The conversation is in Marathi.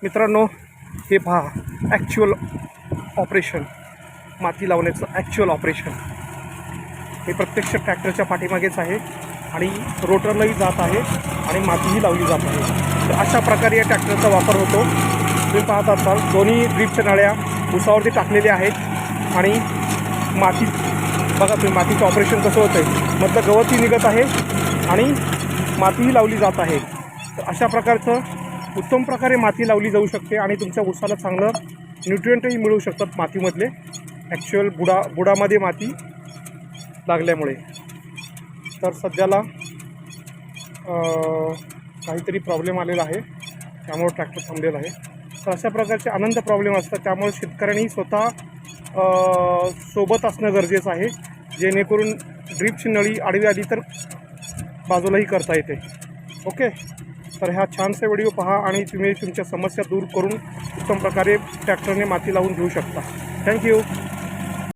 मित्रांनो, हे पहा ॲक्च्युअल ऑपरेशन, माती लावण्याचं ॲक्च्युअल ऑपरेशन हे प्रत्यक्ष ट्रॅक्टरच्या पाठीमागेच आहे आणि रोटरलाही जात आहे आणि मातीही लावली जात आहे. तर अशा प्रकारे या ट्रॅक्टरचा वापर होतो. तुम्ही पाहत असाल दोन्ही ड्रीपच्या नळ्या उसावरती टाकलेल्या आहेत आणि माती बघा तुम्ही, मातीचं ऑपरेशन कसं होतं आहे. मधलं गवतही निघत आहे आणि मातीही लावली जात आहे. तर अशा प्रकारचं उत्तम प्रकारे माती लावली जाऊ शकते आणि तुमच्या ऊसाला चांगलं न्यूट्रिएंटही मिळू शकतात मातीमधले, ॲक्च्युअल बुडामध्ये माती लागल्यामुळे. तर सध्याला काहीतरी प्रॉब्लेम आलेला आहे, त्यामुळे ट्रॅक्टर थांबलेला आहे. तर अशा प्रकारचे अनंत प्रॉब्लेम असतात, त्यामुळे शेतकऱ्यांनी स्वतः सोबत असणं गरजेचं आहे, जेणेकरून ड्रीपची नळी आडवी आली तर बाजूलाही करता येते. ओके, तर ह्या छानसा व्हिडिओ पहा आणि तुम्ही तुमच्या समस्या दूर करून उत्तम प्रकारे ट्रॅक्टरने माती लावून घेऊ शकता. थँक्यू.